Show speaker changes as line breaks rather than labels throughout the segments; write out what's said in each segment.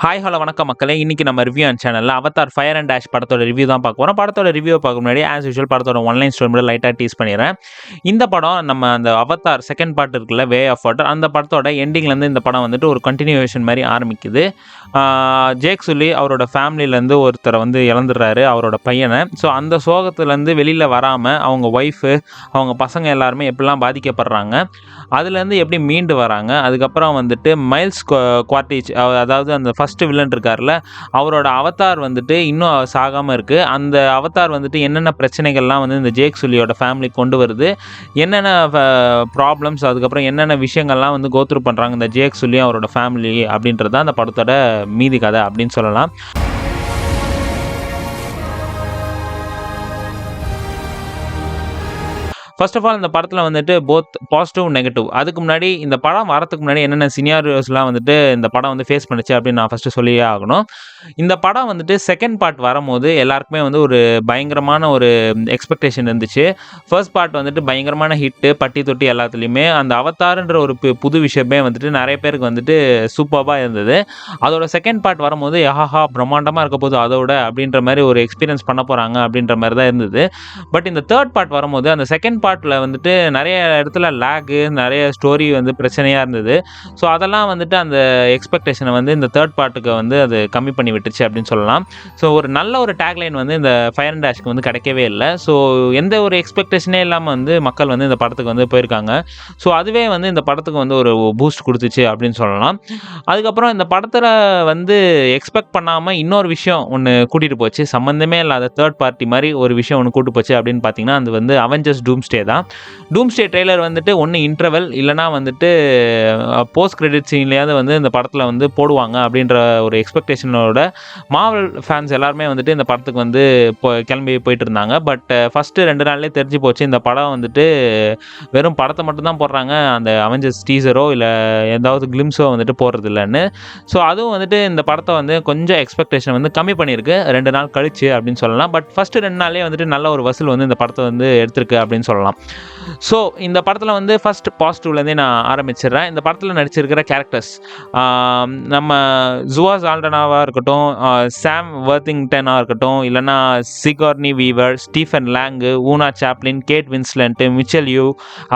Hi hello வணக்கம் மக்களே. இன்னைக்கு நம்ம ரிவ்யூ அண்ட் சேனலில் அவதார் ஃபயர் அண்ட் டேஷ் படத்தோட ரிவ்யூ தான் பார்க்க போகிறோம். படத்தோட ரிவ்யூ பார்க்க முன்னாடி ஆஸ் யூஷுவல் படத்தோட ஒன்லைன் ஸ்டோரி மட்டும் லைட்டாக டீஸ் பண்ணிடுறேன். இந்த படம் நம்ம அந்த அவதார் செகண்ட் பார்ட் இருக்குல்ல, வே ஆஃப் வாட்டர், அந்த படத்தோட எண்டிங்லேருந்து இந்த படம் வந்துட்டு ஒரு கண்டினியூவேஷன் மாதிரி ஆரம்பிக்குது. ஜேக் சுல்லி அவரோட ஃபேமிலியிலேருந்து ஒருத்தரை வந்து இழந்துடுறாரு, அவரோட பையனை. ஸோ அந்த சோகத்துலேருந்து வெளியில் வராமல் அவங்க ஒய்ஃபு, அவங்க பசங்க எல்லாருமே எப்படிலாம் பாதிக்கப்படுறாங்க, அதுலேருந்து எப்படி மீண்டு வராங்க. அதுக்கப்புறம் வந்துட்டு மைல்ஸ் குவார்டிச், அதாவது அந்த ஃபஸ்ட்டு வில்லன் இருக்கார்ல, அவரோட அவதார் வந்துட்டு இன்னும் சாகாமல் இருக்குது. அந்த அவதார் வந்துட்டு என்னென்ன பிரச்சனைகள்லாம் வந்து இந்த ஜேக் சுல்லியோட ஃபேமிலி கொண்டு வருது, என்னென்ன ப்ராப்ளம்ஸ், அதுக்கப்புறம் என்னென்ன விஷயங்கள்லாம் வந்து கோத்ரூ பண்ணுறாங்க இந்த ஜேக் சுல்லி அவரோட ஃபேமிலி அப்படின்றது தான் அந்த படத்தோட மீதி கதை அப்படின்னு சொல்லலாம். ஃபர்ஸ்ட் ஆஃப் ஆல் இந்த படத்தில் வந்துட்டு போத் பாசிட்டிவ் நெகட்டிவ். அதுக்கு முன்னாடி இந்த படம் வரத்துக்கு முன்னாடி என்னென்ன சினாரியோஸ்லாம் வந்துட்டு இந்த படம் வந்து ஃபேஸ் பண்ணுச்சு அப்படின்னு நான் ஃபஸ்ட்டு சொல்லியே ஆகணும். இந்த படம் வந்துட்டு செகண்ட் பார்ட் வரும்போது எல்லாருக்குமே வந்து ஒரு பயங்கரமான ஒரு எக்ஸ்பெக்டேஷன் இருந்துச்சு. ஃபர்ஸ்ட் பார்ட் வந்துட்டு பயங்கரமான ஹிட்டு, பட்டி தொட்டி எல்லாத்துலேயுமே. அந்த அவதார்ன்ற ஒரு புது விஷயமே வந்துட்டு நிறைய பேருக்கு வந்துட்டு சூப்பராக இருந்தது. அதோட செகண்ட் பார்ட் வரும்போது ஆஹா பிரம்மாண்டமாக இருக்க போது அதோட அப்படின்ற மாதிரி ஒரு எக்ஸ்பீரியன்ஸ் பண்ண போகிறாங்க அப்படின்ற மாதிரி தான் இருந்தது. பட் இந்த தேர்ட் பார்ட் வரும்போது அந்த செகண்ட் பார்ட்டில் வந்துட்டு நிறைய இடத்துல லேகு, நிறைய ஸ்டோரி வந்து பிரச்சனையாக இருந்தது. ஸோ அதெல்லாம் வந்துட்டு அந்த எக்ஸ்பெக்டேஷனை வந்து இந்த தேர்ட் பார்ட்டுக்கு வந்து அது கம்மி பண்ணி விட்டுச்சு அப்படின்னு சொல்லலாம். ஸோ ஒரு நல்ல ஒரு டேக்லைன் வந்து இந்த ஃபயர் அண்ட் டேஷ்க்கு வந்து கிடைக்கவே இல்லை. ஸோ எந்த ஒரு எக்ஸ்பெக்டேஷனே இல்லாமல் வந்து மக்கள் வந்து இந்த படத்துக்கு வந்து போயிருக்காங்க. ஸோ அதுவே வந்து இந்த படத்துக்கு வந்து ஒரு பூஸ்ட் கொடுத்துச்சு அப்படின்னு சொல்லலாம். அதுக்கப்புறம் இந்த படத்தில் வந்து எக்ஸ்பெக்ட் பண்ணாமல் இன்னொரு விஷயம் ஒன்று கூட்டிகிட்டு போச்சு, சம்மந்தமே இல்லாத தேர்ட் பார்ட்டி மாதிரி ஒரு விஷயம் ஒன்று கூட்டு போச்சு அப்படின்னு பார்த்தீங்கன்னா அது வந்து அவெஞ்சர்ஸ் டூம்ஸ்டே தான். டூம்ஸ்டே ட்ரெய்லர் வந்துட்டு ஒன்று இன்டர்வல் இல்லைனா வந்துட்டு போஸ்ட் கிரெடிட் சீன்லேயாவது வந்து இந்த படத்தில் வந்து போடுவாங்க அப்படின்ற ஒரு எக்ஸ்பெக்டேஷனோட மார்வல் ஃபேன்ஸ் எல்லாருமே வந்துட்டு இந்த படத்துக்கு வந்து கிளம்பி போயிட்டு இருந்தாங்க. பட் ஃபஸ்ட்டு 2 நாள்லேயே தெரிஞ்சு போச்சு இந்த படம் வந்துட்டு வெறும் படத்தை மட்டும்தான் போடுறாங்க, அந்த அவெஞ்சர்ஸ் டீசரோ இல்லை ஏதாவது கிளிம்ஸோ வந்துட்டு போடுறது இல்லைன்னு. ஸோ அதுவும் வந்துட்டு இந்த படத்தை வந்து கொஞ்சம் எக்ஸ்பெக்டேஷன் வந்து கம்மி பண்ணியிருக்கு 2 நாள் கழிச்சு அப்படின்னு சொல்லலாம். பட் ஃபஸ்ட்டு 2 நாள்லேயே வந்துட்டு நல்ல ஒரு வசூல் வந்து இந்த படத்தை வந்து எடுத்திருக்கு அப்படின்னு சொல்லலாம். ஸோ இந்த படத்தில் வந்து ஃபஸ்ட் பாசிட்டிவ்லேருந்தே நான் ஆரம்பிச்சிடுறேன். இந்த படத்தில் நடிச்சிருக்கிற கேரக்டர்ஸ் நம்ம ஜுவா சால்டனாவாக இருக்கட்டும், சாம் வர்த்திங்டனாக இருக்கட்டும், இல்லைனா சிகார்னி viewer, Stephen Lang, Oona Chaplin, Kate Winslet, Michelle Yeoh,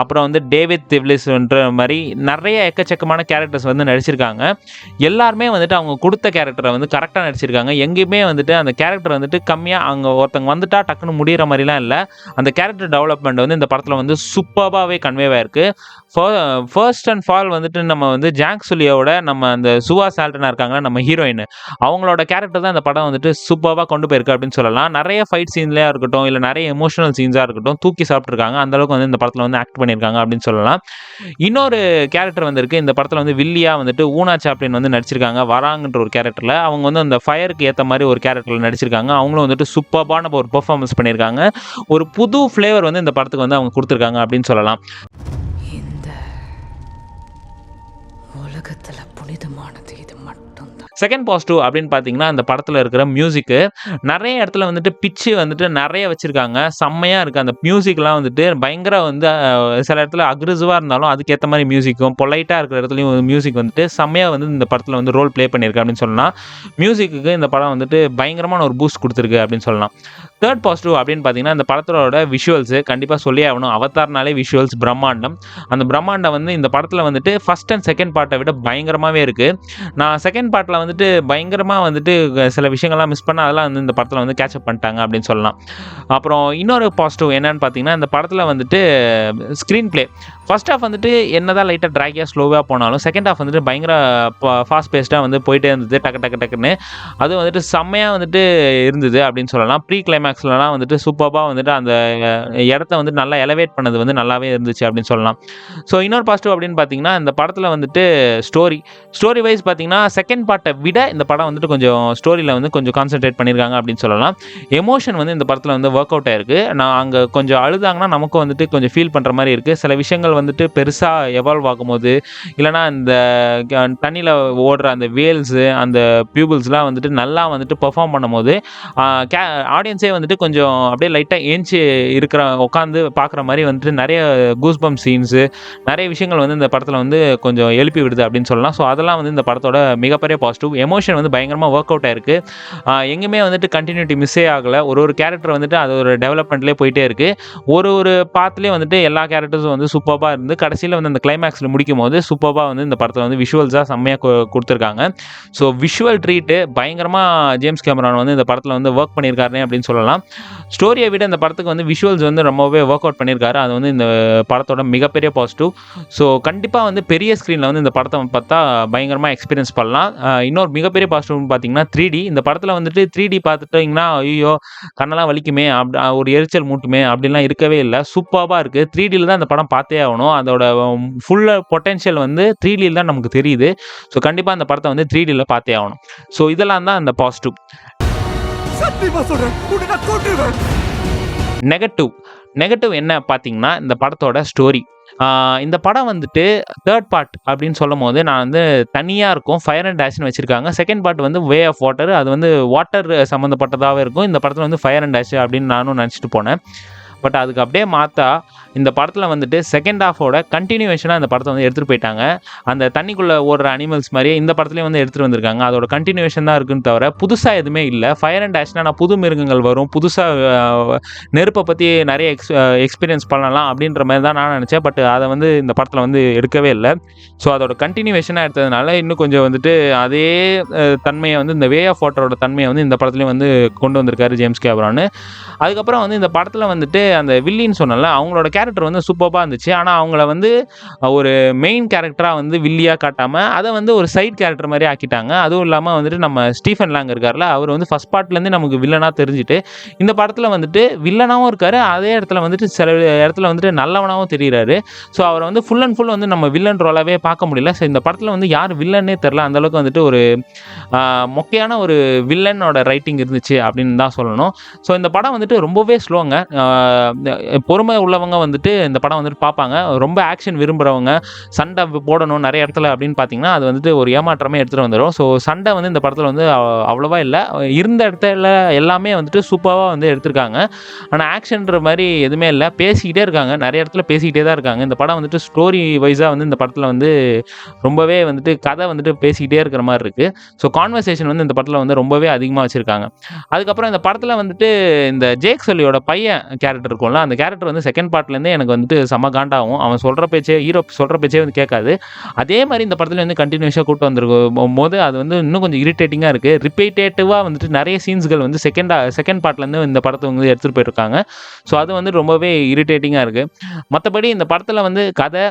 அப்புறம் வந்து டேவிட் திவ்லிஸ்ன்ற மாதிரி நிறைய எக்கச்சக்கமான கேரக்டர்ஸ் வந்து நடிச்சிருக்காங்க. எல்லாருமே வந்துட்டு அவங்க கொடுத்த கேரக்டரை வந்து கரெக்டாக நடிச்சிருக்காங்க. எங்கேயுமே வந்துட்டு அந்த கேரக்டர் வந்துட்டு கம்மியாக அவங்க ஒருத்தங்க வந்துட்டா டக்குன்னு முடிகிற மாதிரிலாம் இல்லை. அந்த கேரக்டர் டெவலப்மெண்ட் வந்து இந்த படத்தில் வந்து சூப்பராகவே கன்வேவாக இருக்குது. ஃபர்ஸ்ட் அண்ட் ஃபால் வந்துட்டு நம்ம வந்து ஜாக் சுல்லியோட நம்ம அந்த சுவா சால்டனா இருக்காங்க நம்ம ஹீரோயின், அவங்களோட கேரக்டர் தான் இந்த படம் வந்துட்டு சூப்பராக கொண்டு போயிருக்கு அப்படின்னு சொல்லலாம். நிறைய ஃபைட் சீன்லேயே இருக்கட்டும், இல்லை நிறைய எமோஷனல் சீன்ஸாக இருக்கட்டும், தூக்கி சாப்பிட்ருக்காங்க. அந்தளவுக்கு வந்து இந்த படத்தில் வந்து ஆக்ட் பண்ணியிருக்காங்க அப்படின்னு சொல்லலாம். இன்னொரு கேரக்டர் வந்துருக்கு இந்த படத்தில் வந்து வில்லியாக வந்துட்டு ஊனா சாப்ளின் வந்து நடிச்சிருக்காங்க. வராங்கன்ற ஒரு கேரக்டரில் அவங்க வந்து அந்த ஃபயருக்கு ஏற்ற மாதிரி ஒரு கேரக்டரில் நடிச்சிருக்காங்க. அவங்களும் வந்துட்டு சூப்பரான ஒரு பெர்ஃபார்மன்ஸ் பண்ணியிருக்காங்க. ஒரு புது ஃப்ளேவர் வந்து இந்த படத்துக்கு வந்து அவங்க கொடுத்துருக்காங்க அப்படின்னு சொல்லலாம்.
இந்த உலகத்துல புனிதமானது இது மட்டும்தான்.
செகண்ட் பாசிட்டிவ் அப்படின்னு பார்த்தீங்கன்னா அந்த படத்தில் இருக்கிற மியூசிக்கு. நிறைய இடத்துல வந்துட்டு பிச்சு வந்துட்டு நிறைய வச்சுருக்காங்க, செம்மையாக இருக்குது. அந்த மியூசிக்லாம் வந்துட்டு பயங்கர வந்து சில இடத்துல அக்ரெசிவாக இருந்தாலும் அதுக்கேற்ற மாதிரி மியூசிக்கும், பொலைட்டாக இருக்கிற இடத்துலையும் மியூசிக் வந்துட்டு செம்மையாக வந்து இந்த படத்தில் வந்து ரோல் ப்ளே பண்ணியிருக்கு அப்படின்னு சொல்லலாம். மியூசிக்கு இந்த படம் வந்துட்டு பயங்கரமான ஒரு பூஸ்ட் கொடுத்துருக்கு அப்படின்னு சொல்லலாம். தேர்ட் பாசிட்டிவ் அப்படின்னு பார்த்தீங்கன்னா இந்த படத்தோட விஷுவல்ஸு கண்டிப்பாக சொல்லி ஆகணும். அவதார்னாலே விஷுவல்ஸ் பிரம்மாண்டம். அந்த பிரம்மாண்டம் வந்து இந்த படத்தில் வந்துட்டு ஃபஸ்ட் அண்ட் செகண்ட் பார்ட்டை விட பயங்கரமாகவே இருக்குது. நான் செகண்ட் பார்ட்டில் வந்துட்டு பயங்கரமாக வந்துட்டு சில விஷயங்கள்லாம் மிஸ் பண்ண அதெல்லாம் வந்து இந்த படத்தில் வந்து கேட்சப் பண்ணிட்டாங்க அப்படின்னு சொல்லலாம். அப்புறம் இன்னொரு பாசிட்டிவ் என்னன்னு பார்த்தீங்கன்னா இந்த படத்தில் வந்துட்டு ஸ்க்ரீன் ப்ளே ஃபர்ஸ்ட் ஹாஃப் வந்துட்டு என்னதான் லைட்டாக ட்ராகியாக ஸ்லோவாக போனாலும் செகண்ட் ஹாஃப் வந்துட்டு பயங்கர ஃபாஸ்ட் பேஸ்டாக வந்து போயிட்டே இருந்தது, டக்குன்னு. அது வந்துட்டு செம்மையாக வந்துட்டு இருந்தது அப்படின்னு சொல்லலாம். ப்ரீ கிளைமேக்ஸ்லாம் வந்துட்டு சூப்பராக வந்துட்டு அந்த இடத்த வந்து நல்லா எலவேட் பண்ணது வந்து நல்லாவே இருந்துச்சு அப்படின்னு சொல்லலாம். ஸோ இன்னொரு பாசிட்டிவ் அப்படின்னு பார்த்தீங்கன்னா இந்த படத்தில் வந்துட்டு ஸ்டோரி வைஸ் பார்த்தீங்கன்னா செகண்ட் பார்ட்டை விட இந்த படம் வந்துட்டு கொஞ்சம் ஸ்டோரியில் வந்து கொஞ்சம் கான்சென்ட்ரேட் பண்ணியிருக்காங்க அப்படின்னு சொல்லலாம். எமோஷன் வந்து இந்த படத்தில் வந்து ஒர்க் அவுட் ஆயிருக்கு. நான் அங்கே கொஞ்சம் அழுதாங்கன்னா நமக்கும் வந்துட்டு கொஞ்சம் ஃபீல் பண்ணுற மாதிரி இருக்குது. சில விஷயங்கள் வந்துட்டு பெருசாக எவால்வ் ஆகும்போது, இல்லைனா இந்த தண்ணியில் ஓடுற அந்த வேல்ஸு, அந்த பியூபிள்ஸ்லாம் வந்துட்டு நல்லா வந்துட்டு பெர்ஃபார்ம் பண்ணும்போது ஆடியன்ஸே வந்துட்டு கொஞ்சம் அப்படியே லைட்டாக ஏஞ்சி உட்காந்து பார்க்குற மாதிரி வந்துட்டு நிறைய கூஸ்பம் சீன்ஸு, நிறைய விஷயங்கள் வந்து இந்த படத்தில் வந்து கொஞ்சம் எழுப்பி விடுது அப்படின்னு சொல்லலாம். ஸோ அதெல்லாம் வந்து இந்த படத்தோட மிகப்பெரிய பாசிட்டிவ். பாசிட்டிவ். எமோஷன் வந்து பயங்கரமாக ஒர்க் அவுட் ஆயிருக்கு. எங்கேயுமே வந்துட்டு கண்டினியூட்டி மிஸ்ஸே ஆகலை. ஒரு கேரக்டர் வந்துட்டு அது ஒரு டெவலப்மெண்ட்லேயே போயிட்டே இருக்குது. ஒரு பார்ட்லேயும் வந்துட்டு எல்லா கேரக்டர்ஸும் வந்து சூப்பராக இருந்து கடைசியில் வந்து அந்த கிளைமேக்ஸில் முடிக்கும் போது சூப்பராக வந்து இந்த படத்தில் வந்து விஷுவல்ஸாக செம்மையாக கொடுத்துருக்காங்க. ஸோ விஷுவல் ட்ரீட்டு பயங்கரமாக ஜேம்ஸ் கேமரான் வந்து இந்த படத்தில் வந்து ஒர்க் பண்ணியிருக்காருனே அப்படின்னு சொல்லலாம். ஸ்டோரியை விட இந்த படத்துக்கு வந்து விஷுவல்ஸ் வந்து ரொம்பவே ஒர்க் அவுட் பண்ணியிருக்காரு. அது வந்து இந்த படத்தோட மிகப்பெரிய பாசிட்டிவ். ஸோ கண்டிப்பாக வந்து பெரிய ஸ்க்ரீனில் வந்து இந்த படத்தை பார்த்தா பயங்கரமாக எக்ஸ்பீரியன்ஸ் பண்ணலாம். இன்னொரு மிகப்பெரிய பாசிட்டிவ்னு பார்த்தீங்கன்னா 3D. இந்த படத்தில் வந்துட்டு 3D பார்த்துட்டிங்கன்னா ஐயோ கண்ணெல்லாம் வலிக்குமே, ஒரு எரிச்சல் மூட்டுமே அப்படிலாம் இருக்கவே இல்லை. சூப்பராக இருக்குது. 3Dயில் தான் இந்த படம் பார்த்தே ஆகணும். அதோட ஃபுல் பொட்டென்ஷியல் வந்து 3Dயில் தான் நமக்கு தெரியுது. ஸோ கண்டிப்பாக அந்த படத்தை வந்து 3Dயில் பார்த்தே ஆகணும். ஸோ இதெல்லாம் தான் அந்த பாசிட்டிவ். நெகட்டிவ் என்ன பார்த்தீங்கன்னா இந்த படத்தோட ஸ்டோரி. இந்த படம் வந்துட்டு தேர்ட் பார்ட் அப்படின்னு சொல்லும் போது நான் வந்து தனியாக இருக்கும் ஃபயர் அண்ட் டேஷ்னு வச்சுருக்காங்க. செகண்ட் பார்ட் வந்து வே ஆஃப் வாட்டர், அது வந்து வாட்டர் சம்மந்தப்பட்டதாகவே இருக்கும். இந்த படத்தில் வந்து ஃபயர் அண்ட் டேஷ் அப்படின்னு நானும் நினச்சிட்டு போனேன். பட் அதுக்கு அப்படியே மாற்றா இந்த படத்தில் வந்துட்டு செகண்ட் ஹாஃபோட கண்டினியூவேஷனாக இந்த படத்தை வந்து எடுத்துகிட்டு போயிட்டாங்க. அந்த தண்ணிக்குள்ளே ஓடுற அனிமல்ஸ் மாதிரியே இந்த படத்துலேயும் வந்து எடுத்துகிட்டு வந்திருக்காங்க. அதோட கண்டினியூவேஷன் தான் இருக்குன்னு தவிர புதுசாக எதுவுமே இல்லை. ஃபயர் அண்ட் டேஷ்னா நான் புது மிருகங்கள் வரும், புதுசாக நெருப்பை பற்றி நிறைய எக்ஸ்பீரியன்ஸ் பண்ணலாம் அப்படின்ற மாதிரி தான் நான் நினச்சேன். பட் அதை வந்து இந்த படத்தில் வந்து எடுக்கவே இல்லை. ஸோ அதோட கண்டினியூவேஷனாக எடுத்ததுனால இன்னும் கொஞ்சம் வந்துட்டு அதே தன்மையை வந்து இந்த வே ஆஃப் வாட்டரோட தன்மையை வந்து இந்த படத்துலேயும் வந்து கொண்டு வந்திருக்காரு ஜேம்ஸ் கேமரான். அதுக்கப்புறம் வந்து இந்த படத்தில் வந்துட்டு அந்த வில்லின்னு சொன்னல அவங்களோட கேரக்டர் வந்து சூப்பராக இருந்துச்சு. ஆனால் அவங்கள வந்து ஒரு மெயின் கேரக்டராக வந்து வில்லியாக காட்டாமல் அதை வந்து ஒரு சைட் கேரக்டர் மாதிரி ஆக்கிட்டாங்க. அதுவும் இல்லாமல் வந்துட்டு நம்ம ஸ்டீஃபன் லாங் இருக்கார்ல, அவர் வந்து ஃபஸ்ட் பார்ட்லேருந்து நமக்கு வில்லனாக தெரிஞ்சுட்டு இந்த படத்தில் வந்துட்டு வில்லனாகவும் இருக்கார். அதே இடத்துல வந்துட்டு சில இடத்துல வந்துட்டு நல்லவனாகவும் தெரிகிறாரு. ஸோ அவரை வந்து ஃபுல் அண்ட் ஃபுல் வந்து நம்ம வில்லன் ரோலாகவே பார்க்க முடியல. ஸோ இந்த படத்தில் வந்து யார் வில்லன்னே தெரில. அந்தளவுக்கு வந்துட்டு ஒரு மொக்கையான ஒரு வில்லனோட ரைட்டிங் இருந்துச்சு அப்படின்னு தான் சொல்லணும். ஸோ இந்த படம் வந்துட்டு ரொம்பவே ஸ்லோங்க. பொறுமை உள்ளவங்க வந்துட்டு இந்த படம் வந்துட்டு பார்ப்பாங்க. ரொம்ப ஆக்ஷன் விரும்புகிறவங்க, சண்டை போடணும் நிறைய இடத்துல அப்படின்னு பார்த்தீங்கன்னா அது வந்துட்டு ஒரு ஏமாற்றமே எடுத்துகிட்டு வந்துடும். ஸோ சண்டை வந்து இந்த படத்தில் வந்து அவ்வளோவா இல்லை. இருந்த இடத்துல எல்லாமே வந்துட்டு சூப்பராக வந்து எடுத்திருக்காங்க. ஆனால் ஆக்ஷன்ற மாதிரி எதுவுமே இல்லை. பேசிக்கிட்டே இருக்காங்க, நிறைய இடத்துல பேசிக்கிட்டே தான் இருக்காங்க. இந்த படம் வந்துட்டு ஸ்டோரி வைஸாக வந்து இந்த படத்தில் வந்து ரொம்பவே வந்துட்டு கதை வந்துட்டு பேசிக்கிட்டே இருக்கிற மாதிரி இருக்குது. ஸோ கான்வர்சேஷன் வந்து இந்த படத்தில் வந்து ரொம்பவே அதிகமாக வச்சுருக்காங்க. அதுக்கப்புறம் இந்த படத்தில் வந்துட்டு இந்த ஜேக் சல்லியோட பையன் கேரக்டர் இருக்கும்ல, அந்த கேரக்டர் வந்து செகண்ட் பார்ட்லேருந்தே எனக்கு வந்துட்டு செம காண்டாகும். அவன் சொல்கிற பேச்சே, ஹீரோ சொல்கிற பேச்சே வந்து கேட்காது. அதே மாதிரி இந்த படத்தில் வந்து கண்டினியூஸாக கூப்பிட்டு வந்திருக்கும் போது அது வந்து இன்னும் கொஞ்சம் இரிட்டேட்டிங்காக இருக்குது. ரிப்பீட்டேட்டிவாக வந்துட்டு நிறைய சீன்ஸ்கள் வந்து செகண்ட் பார்ட்லேருந்து இந்த படத்தை வந்து எடுத்துகிட்டு போயிருக்காங்க. ஸோ அது வந்து ரொம்பவே இரிட்டேட்டிங்காக இருக்குது. மற்றபடி இந்த படத்தில் வந்து கதை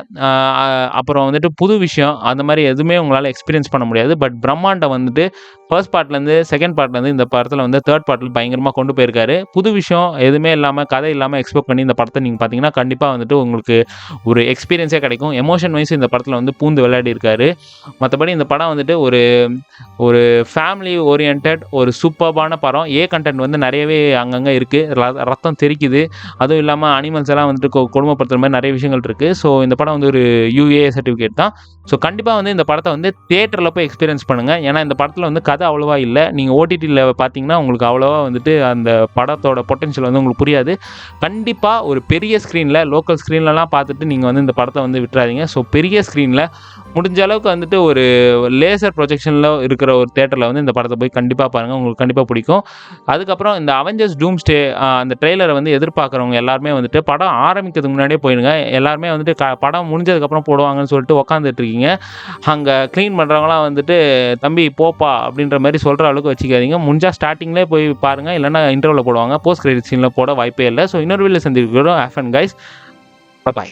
அப்புறம் வந்துட்டு புது விஷயம் அந்த மாதிரி எதுவுமே உங்களால் எக்ஸ்பீரியன்ஸ் பண்ண முடியாது. பட் பிரம்மாண்டம் வந்துட்டு ஃபர்ஸ்ட் பார்ட்லேருந்து செகண்ட் பார்ட்லேருந்து இந்த படத்தில் வந்து தேர்ட் பார்ட்டில் பயங்கரமாக கொண்டு போயிருக்காரு. புது விஷயம் எதுவுமே இல்லாமல் கதை இல்லாமல் எக்ஸ்பெக்ட் பண்ணி இந்த படத்தை நீங்கள் பார்த்தீங்கன்னா கண்டிப்பாக வந்துட்டு உங்களுக்கு ஒரு எக்ஸ்பீரியன்ஸே கிடைக்கும். எமோஷன் வைஸ் இந்த படத்தில் வந்து பூந்து விளையாடி இருக்காரு. மற்றபடி இந்த படம் வந்துட்டு ஒரு ஃபேமிலி ஓரியன்ட் ஒரு சூப்பர்பான படம். கண்டென்ட் வந்து நிறையவே அங்கங்கே இருக்குது. ரத்தம் தெரிக்குது. அதுவும் இல்லாமல் அனிமல்ஸ் எல்லாம் வந்துட்டு கொடுமைப்படுத்துகிற மாதிரி நிறைய விஷயங்கள் இருக்குது. ஸோ இந்த படம் வந்து ஒரு UA சர்டிஃபிகேட் தான். ஸோ கண்டிப்பாக வந்து இந்த படத்தை வந்து தியேட்டரில் போய் எக்ஸ்பீரியன்ஸ் பண்ணுங்கள். ஏன்னா இந்த படத்தில் வந்து கதை அவ்வளோவா இல்லை. நீங்கள் OTTயில் பார்த்தீங்கன்னா உங்களுக்கு அவ்வளோவா வந்துட்டு அந்த படத்தோட பொட்டன்ஷியல் வந்து உங்களுக்கு புரியாது. கண்டிப்பாக ஒரு பெரிய ஸ்க்ரீனில் லோக்கல் ஸ்க்ரீன்லலாம் பார்த்துட்டு நீங்கள் வந்து இந்த படத்தை வந்து விட்டுறாதீங்க. ஸோ பெரிய ஸ்க்ரீனில் முடிஞ்ச அளவுக்கு வந்துட்டு ஒரு லேசர் ப்ரொஜெக்ஷனில் இருக்கிற ஒரு தேட்டரில் வந்து இந்த படத்தை போய் கண்டிப்பாக பாருங்கள், உங்களுக்கு கண்டிப்பாக பிடிக்கும். அதுக்கப்புறம் இந்த அவெஞ்சர்ஸ் டூம்ஸ்டே அந்த ட்ரெய்லரை வந்து எதிர்பார்க்குறவங்க எல்லாருமே வந்துட்டு படம் ஆரம்பிக்கிறதுக்கு முன்னாடியே போயிடுங்க. எல்லாருமே வந்துட்டு படம் முடிஞ்சதுக்கப்புறம் போடுவாங்கன்னு சொல்லிட்டு உட்காந்துட்டு இருக்கீங்க. அங்கே க்ளீன் பண்ணுறவங்களாம் வந்துட்டு தம்பி போப்பா அப்படின்ற மாதிரி சொல்கிற அளவுக்கு வச்சுக்காதீங்க. முடிஞ்சால் ஸ்டார்டிங்லேயே போய் பாருங்கள், இல்லைனா இன்டர்வலில் போடுவாங்க, போஸ்ட் கிரெடிட் சீனில் போட வாய்ப்பே இல்லை. ஸோ இன்னொரு வீடியோவில் சந்திக்கிறோம். Have fun guys, by.